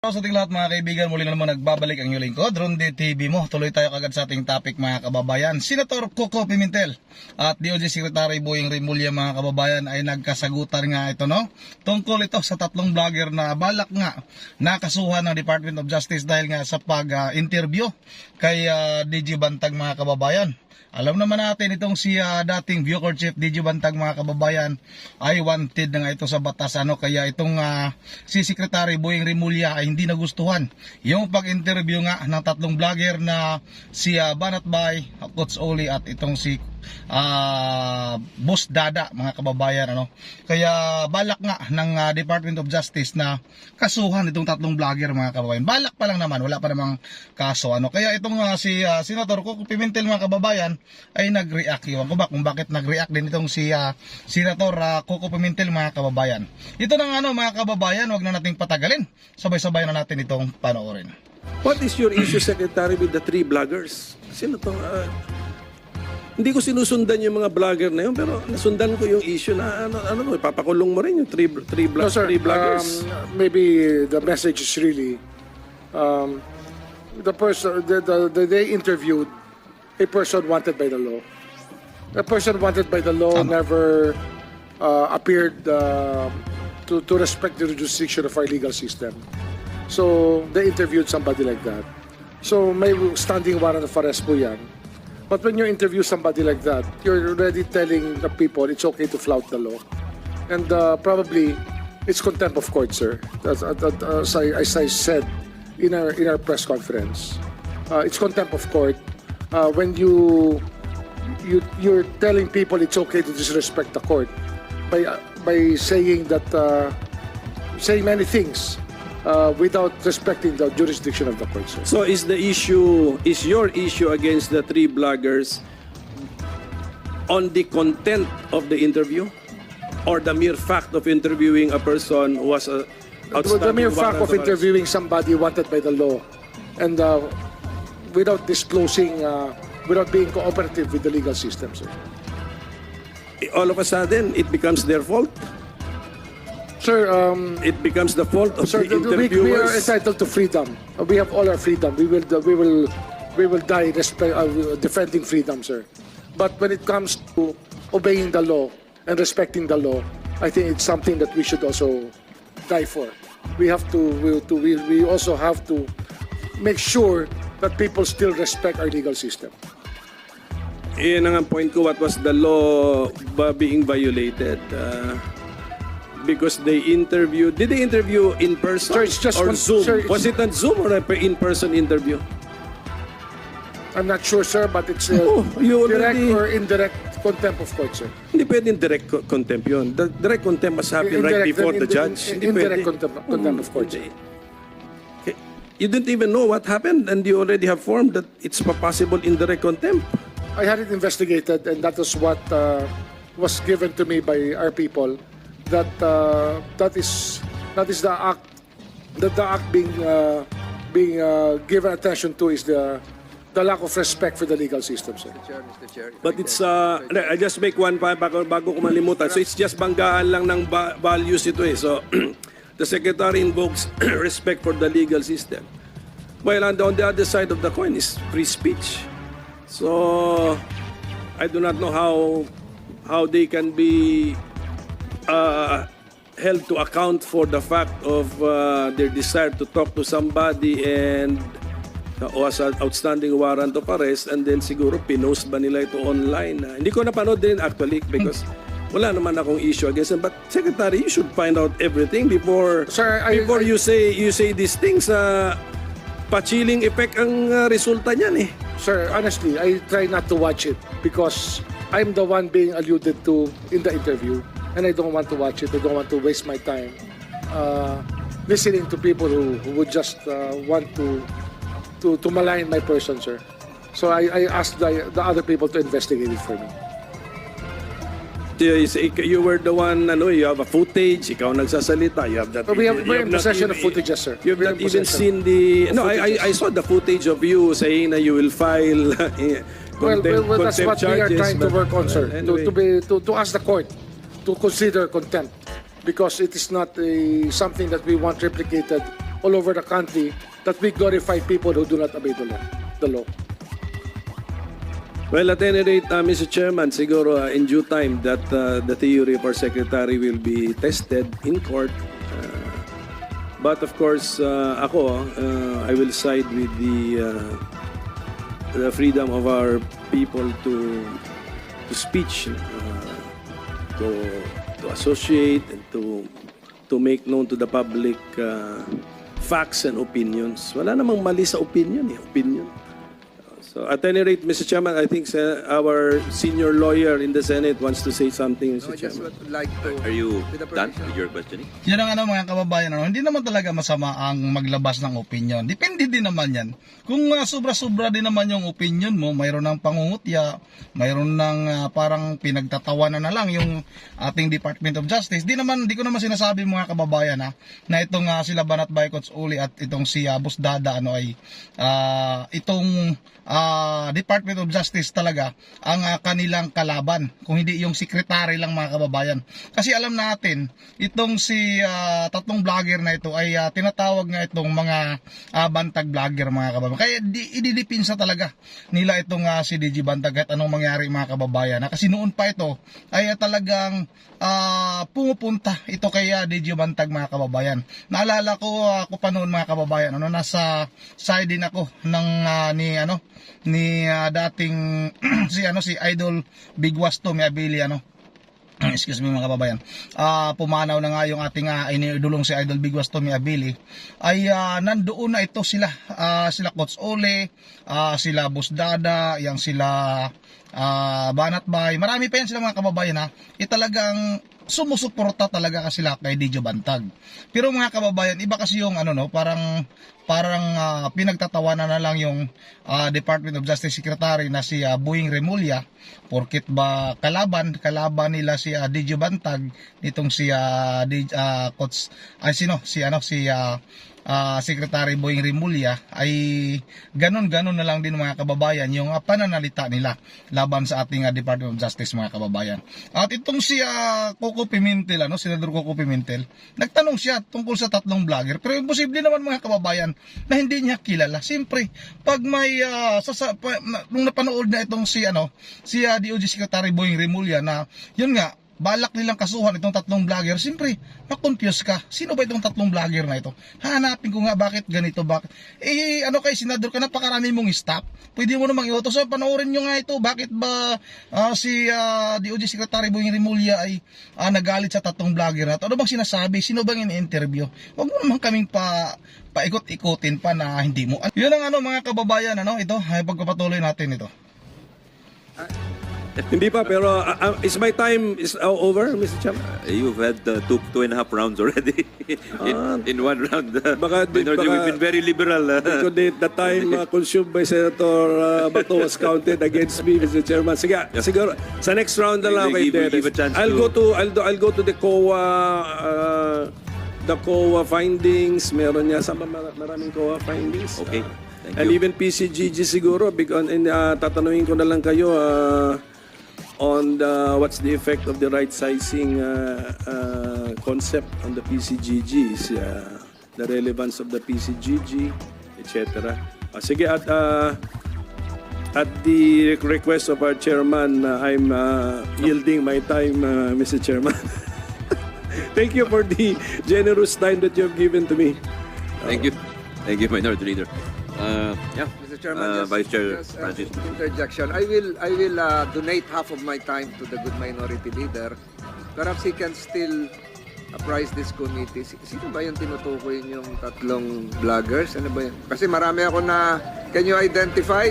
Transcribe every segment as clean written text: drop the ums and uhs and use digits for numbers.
Sa ating lahat mga kaibigan, muli na naman nagbabalik ang inyong lingkod, Ronde TV mo. Tuloy tayo kagad sa ating topic mga kababayan. Senator Coco Pimentel at DOJ Secretary Boying Rimulya mga kababayan ay nagkasagutan nga ito, no? Tungkol ito sa tatlong vlogger na balak nga nakasuhan ng Department of Justice dahil nga sa pag-interview kay DG Bantag mga kababayan. Alam naman natin itong si dating Bucor Chief DG Bantag mga kababayan ay wanted na nga ito sa batas, kaya itong si Secretary Boying Rimulya ay hindi nagustuhan yung pag-interview nga ng tatlong vlogger na si Banat Bay, Coach Oli at itong si Boss Dada mga kababayan, Kaya balak nga ng Department of Justice na kasuhan itong tatlong vlogger mga kababayan. Balak pa lang naman, wala pa namang kaso, Kaya itong si Senator Coco Pimentel mga kababayan ay nag-react. Iwan ko ba kung bakit nag-react din itong si Senator Coco Pimentel mga kababayan. Ito na nga mga kababayan, wag na nating patagalin. Sabay-sabay na natin itong panoorin. What is your issue, Secretary, with the three bloggers? Sino to? Hindi ko sinusundan yung mga vlogger na yun, pero nasundan ko yung issue na ipapakulong mo rin yung three bloggers. Maybe the message is really the person they interviewed a person wanted by the law. The person wanted by the law never appeared to respect the jurisdiction of our legal system. So they interviewed somebody like that. So may standing warrant of arrest po yan. But when you interview somebody like that, you're already telling the people it's okay to flout the law. And probably it's contempt of court, sir. As I said in our press conference, it's contempt of court when you're telling people it's okay to disrespect the court by saying that saying many things without respecting the jurisdiction of the court, sir. So is your issue against the three bloggers on the content of the interview or the mere fact of interviewing a person who was a outstanding the mere fact of arrest? interviewing somebody wanted by the law and without disclosing, without being cooperative with the legal system, sir. All of a sudden, it becomes their fault? Sir, It becomes the fault of sir, the we are interviewers? entitled to freedom. We have all our freedom. We will die defending freedom, sir. But when it comes to obeying the law and respecting the law, I think it's something that we should also die for. We also have to make sure that people still respect our legal system. Iyan ang point ko, what was the law being violated? Because they interviewed, did they interview in person Sir, it's just or Zoom? sir, Was it on Zoom or an in-person interview? I'm not sure, sir, but it's you direct already- or indirect contempt of court, sir. Hindi pwedeng direct contempt yun. The direct contempt must happen right before the judge. Hindi Indirect pwede. contempt of court, sir. Okay. You didn't even know what happened and you already have formed that it's a possible indirect contempt. I had it investigated, and that was what was given to me by our people. That is the act. That the act being given attention to is the lack of respect for the legal system, sir. But it's, I just make one pa bago ko malimutan. So it's just banggaan lang ng values ito eh. So the Secretary invokes respect for the legal system. While on the other side of the coin is free speech. So I do not know how they can be held to account for the fact of their desire to talk to somebody and was an outstanding warrant of arrest, and then siguro pinost ba nila ito online. Hindi ko napanood din actually because wala naman akong issue against them. But Secretary, you should find out everything before Sir, you say these things. Pa-chilling effect ang resulta niyan eh. Sir, honestly, I try not to watch it because I'm the one being alluded to in the interview, and I don't want to watch it. I don't want to waste my time listening to people who would just want to malign my person, sir. So I asked the other people to investigate it for me. You were the one, you have a footage, ikaw nagsasalita, you have that. We're in possession of footage, yes, sir. You have We're not in even possession seen the. No, footages. I saw the footage of you saying that you will file Well, that's what we are trying to work on, sir. Anyway. To ask the court to consider contempt, because it is not something that we want replicated all over the country that we glorify people who do not obey the law. Well, at any rate, Mr. Chairman, siguro in due time that the theory of our secretary will be tested in court. But of course, I will side with the freedom of our people to speech, to associate, and to make known to the public facts and opinions. Wala namang mali sa opinion. So at any rate, Mr. Chairman, I think our senior lawyer in the Senate wants to say something, Mr. I just Chairman. would like to... Are you with the done permission. with your questioning? Yan ang mga kababayan, hindi naman talaga masama ang maglabas ng opinion. Depende din naman yan. Kung sobra-sobra din naman yung opinion mo, mayroon ng pangungutya, mayroon ng parang pinagtatawanan na lang yung ating Department of Justice. Di ko naman sinasabi mga kababayan na itong sila Banat Baycots Uli at itong si Boss Dada itong Department of Justice talaga ang kanilang kalaban, kung hindi yung secretary lang mga kababayan. Kasi alam natin, itong si tatlong vlogger na ito ay tinatawag nga itong mga bantag vlogger mga kababayan. Kaya ididipinsa talaga nila itong si DJ Bantag kahit anong mangyari mga kababayan. Kasi noon pa ito ay talagang pumupunta ito kay DJ Bantag mga kababayan. Naalala ko ako pa noon mga kababayan, nasa side din ako ng ni dating si Idol Bigwasto Miabili excuse me mga kababayan. Pumanaw na nga yung ating iniidulong si Idol Bigwasto Miabili ay nandoon na ito sila Coach Ole, sila Boss Dada, yang sila Banat Bay, marami pa yan sila mga kababayan talagang sumusuporta talaga kasi sila kay DJ Bantag. Pero mga kababayan, iba kasi yung parang pinagtatawanan na lang yung Department of Justice Secretary na si Boying Remulla, porkit ba kalaban nila si DJ Bantag nitong si Coach Secretary Boying Remulla ay ganon na lang din mga kababayan yung pananalita nila laban sa ating Department of Justice mga kababayan. At itong si Coco Pimentel, Senador Coco Pimentel, nagtanong siya tungkol sa tatlong vlogger, pero imposible naman mga kababayan na hindi niya kilala. Siyempre, pag may nung napanood na itong si DOJ Secretary Boying Remulla na yun nga balak nilang kasuhan itong tatlong vlogger, siyempre, makonfuse ka. Sino ba itong tatlong vlogger na ito? Hanapin ko nga, bakit ganito, bakit? Kay Senador ka, napakarami mong staff. Pwede mo namang iutos. So, panoorin nyo nga ito. Bakit ba si DOJ Secretary Boying Remulla ay nagalit sa tatlong vlogger na ito? Ano bang sinasabi? Sino bang in-interview? Huwag mo naman kaming paikot-ikutin pa na hindi mo. Yun ang mga kababayan, ito, ay pagpapatuloy natin ito. Hindi pa, pero is my time over, Mr. Chairman? You've had two and a half rounds already in one round. Baka We've been very liberal. the time consumed by Senator Bato was counted against me, Mr. Chairman. Sige, siguro sa next round na lang kay Give Dennis. a chance I'll go to the COA findings. Meron niya sa maraming COA findings. Okay. Thank And you. even PCGG siguro, tatanungin ko na lang kayo on what's the effect of the right sizing concept on the PCGG, the relevance of the PCGG, etc. Sige, at the request of our chairman, I'm yielding my time, Mr. Chairman. Thank you for the generous time that you have given to me. Thank you, Minority Leader. Yeah. Mr. Chairman, Vice Chair just Francis. interjection. I will donate half of my time to the good minority leader. Perhaps he can still apprise this committee. Sino ba yung tinutukoy yung tatlong vloggers? Ano ba yun? Kasi marami ako na, can you identify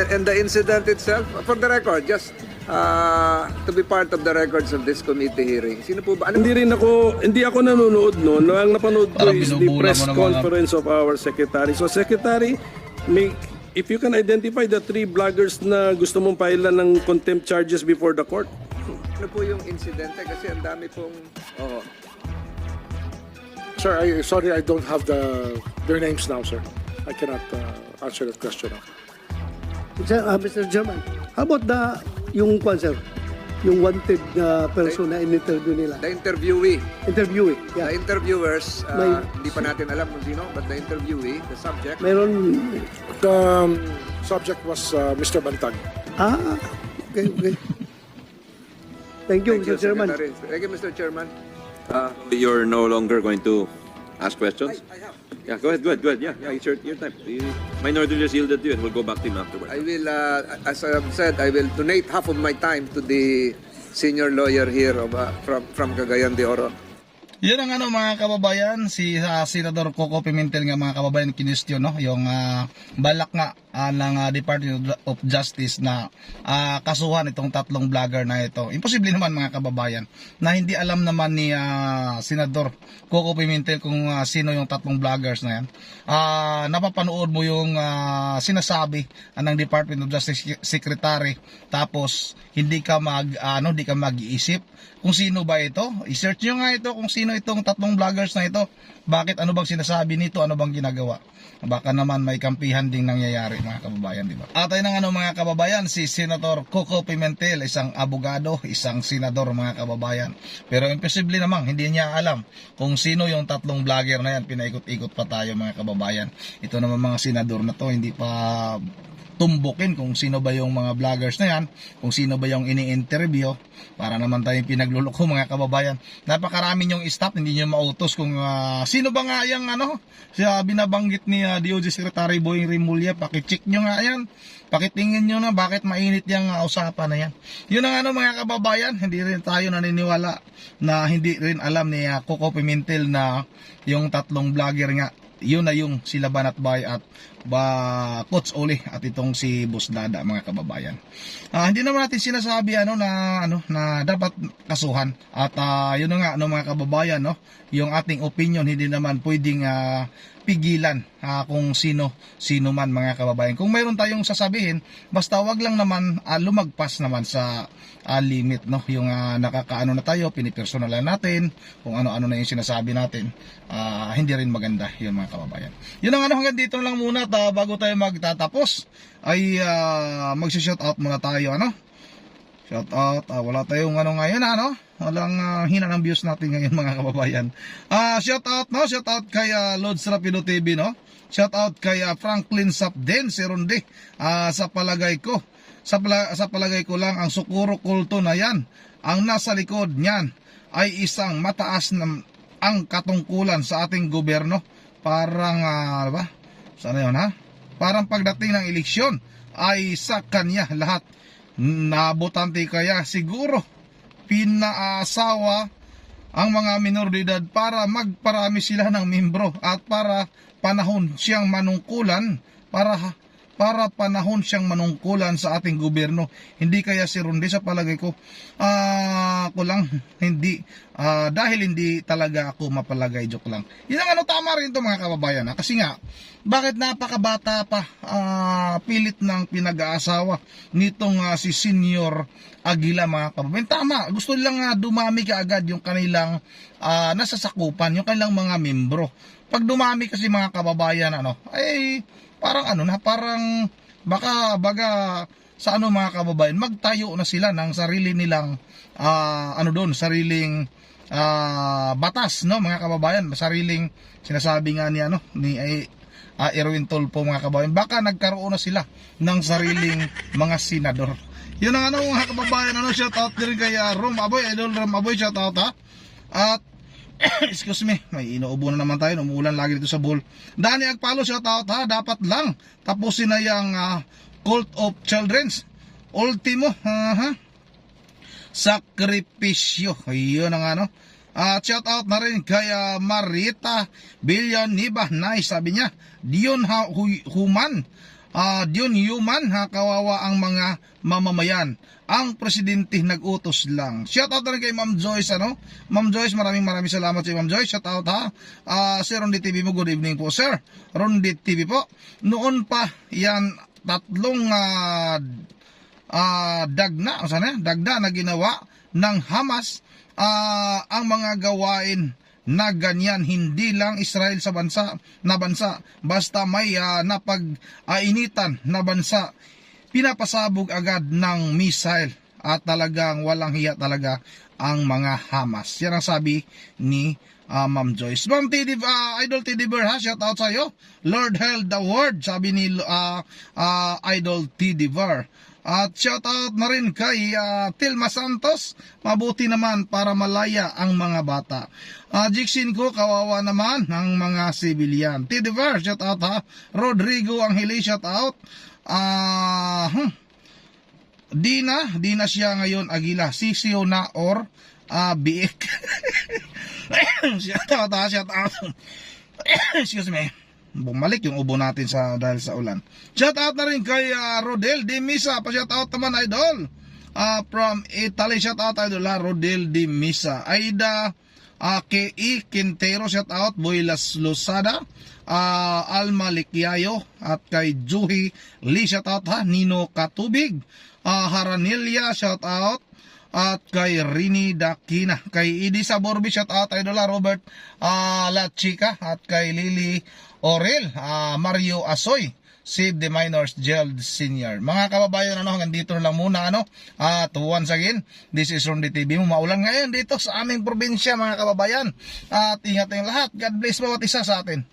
and the incident itself? For the record, just to be part of the records of this committee hearing. Sino po ba? Ano? Hindi ako nanonood noon. Ang napanood ko Parang is the binubula press mo naman. conference of our secretary. So secretary, if you can identify the 3 bloggers na gusto mong pailan ng contempt charges before the court. Ano po yung insidente? Kasi ang dami pong... Sir, sorry, I don't have their names now, sir. I cannot answer that question now. Mr. Chairman, how about yung kwan, sir? yung wanted na person na in-interview nila. The interviewee. Interviewee, The yeah. interviewers, May- hindi pa natin alam kung sino, but the interviewee, the subject, Meron, The subject was Mr. Bantag. okay, okay. Thank you, Mr. Chairman. Secretary. Thank you, Mr. Chairman. You're no longer going to ask questions? I have. Yeah, go ahead. Yeah, it's your time. The minority just yielded to you and we'll go back to him afterwards. I will, as I have said, I will donate half of my time to the senior lawyer here from Cagayan de Oro. Yun ang ano mga kababayan, si Senador Coco Pimentel nga mga kababayan kinestyon, no? Yung balak nga ng Department of Justice na kasuhan itong tatlong vlogger na ito. Imposible naman mga kababayan na hindi alam naman ni Senador Coco Pimentel kung sino yung tatlong vloggers na yan. Napapanood mo yung sinasabi ng Department of Justice Secretary, tapos hindi ka mag-iisip kung sino ba ito. I-search nyo nga ito kung sino itong tatlong vloggers na ito. Bakit, ano bang sinasabi nito, ano bang ginagawa. Baka naman may kampihan ding nangyayari mga kababayan, di ba? Atay ng ano mga kababayan, si Senator Coco Pimentel, isang abogado, isang senador mga kababayan. Pero imposible namang hindi niya alam kung sino yung tatlong vlogger na yan. Pinaikot-ikot pa tayo mga kababayan. Ito naman mga senador na to, hindi pa tumbukin kung sino ba yung mga vloggers na yan, kung sino ba yung ini-interview, para naman tayong pinagluloko mga kababayan. Napakarami yung staff, hindi nyo mautos kung sino ba nga yung siya binabanggit ni DOJ Secretary Boying Rimulya. Pakicheck nyo nga yan, pakitingin nyo na bakit mainit yung usapan na yan. Yun ang mga kababayan, hindi rin tayo naniniwala na hindi rin alam ni Coco Pimentel na yung tatlong vlogger nga yun na yung sila Banat Bay at Coach Oli at itong si Boss Dada mga kababayan. Hindi naman natin sinasabi na dapat kasuhan at yun na nga mga kababayan, no, yung ating opinion hindi naman pwedeng pigilan kung sino man mga kababayan. Kung mayroon tayong sasabihin, basta wag lang naman lumagpas naman sa limit, no, yung nakakaano na tayo, pinipersonalan natin kung ano-ano na yung sinasabi natin, hindi rin maganda yun mga kababayan. Yun ang hanggang dito lang muna. Bago tayo magtatapos ay magsi-shout out muna tayo, shout out, wala tayong ngayon, walang hina ng views natin ngayon mga kababayan. Shout out kay Lods Rapido TV, shout out kay Franklin Sapden Seronde. Sa palagay ko lang ang Sukuro kulto na yan, ang nasa likod niyan ay isang mataas na ang katungkulan sa ating gobyerno. Parang sana yun, parang pagdating ng eleksyon ay sa kanya lahat nabotante, kaya siguro pinaasawa ang mga minor de edad para magparami sila ng membro at para panahon siyang manungkulan sa ating gobyerno. Hindi kaya si Ronde, sa palagay ko hindi dahil hindi talaga ako mapalagay, joke lang. Yun ang tama rin to mga kababayan, kasi nga bakit napakabata pa pilit ng pinag-aasawa nitong si Senior Aguila mga kababayan. Tama, gusto lang dumami kaagad yung kanilang nasasakupan, yung kanilang mga membro. Pag dumami kasi mga kababayan ay parang baga sa mga kababayan, magtayo na sila ng sarili nilang sariling batas, no mga kababayan, sariling sinasabi nga ni Erwin Tulfo mga kababayan, baka nagkaroon na sila ng sariling mga senador. Yun ang mga kababayan, shout out din kay Rom Aboy, Idol Rom Aboy, shout out at excuse me, may inuubo na naman tayo, umuulan lagi dito sa Bohol. Dani Agpalo, shout out dapat lang tapusin na yung Cult of Children's Ultimo sakripisyo. Yun ang at shout out na rin kay Marita Villanueva, nice, sabi niya Dion human kawawa ang mga mamamayan, ang presidente nag-utos lang. Shout out na rin kay Ma'am Joyce, Ma'am Joyce, maraming salamat sa Ma'am Joyce. Shout out Sir Ronde TV mo, good evening po sir. Ronde TV po, noon pa yan tatlong dagda na ginawa ng Hamas, ang mga gawain na ganyan, hindi lang Israel sa bansa, basta may napag-ainitan na bansa, pinapasabog agad ng missile at talagang walang hiya talaga ang mga Hamas. Yan ang sabi ni Ma'am Joyce. Ma'am Idol TD Bear, ha, shout out sa'yo. Lord held the word, sabi ni Idol TD Bear. At shout out na rin kay Tilma Santos, mabuti naman para malaya ang mga bata. Jixin ko, kawawa naman ng mga civilian. TD Bear, shout out ha. Rodrigo Angeli, shout out. Dina siya ngayon Agila, Sisio na or Biik. Shout out ha, shout out. Excuse me. Bumalik yung ubo natin dahil sa ulan. Shout out na rin kay Rodel Di Misa. Pa-shout out naman, idol. From Italy, shout out, idol, Rodel Di Misa. Aida K.E. Quintero, shout out. Boylas Losada, Alma Liquiayo, at kay Juhi Lee, shout out ha. Nino Katubig, Haranilia, shout out. At kay Rini Dakina, kay Idi Saborbi, shout out, idol, Robert La Chica, at kay Lily Orel, Mario Asoy, Save the Minors, Gerald Senior. Mga kababayan, hanggang dito lang muna, At once again, this is Ronde TV mo. Maulan ngayon dito sa aming probinsya, mga kababayan. At ingat tayong lahat. God bless bawat isa sa atin.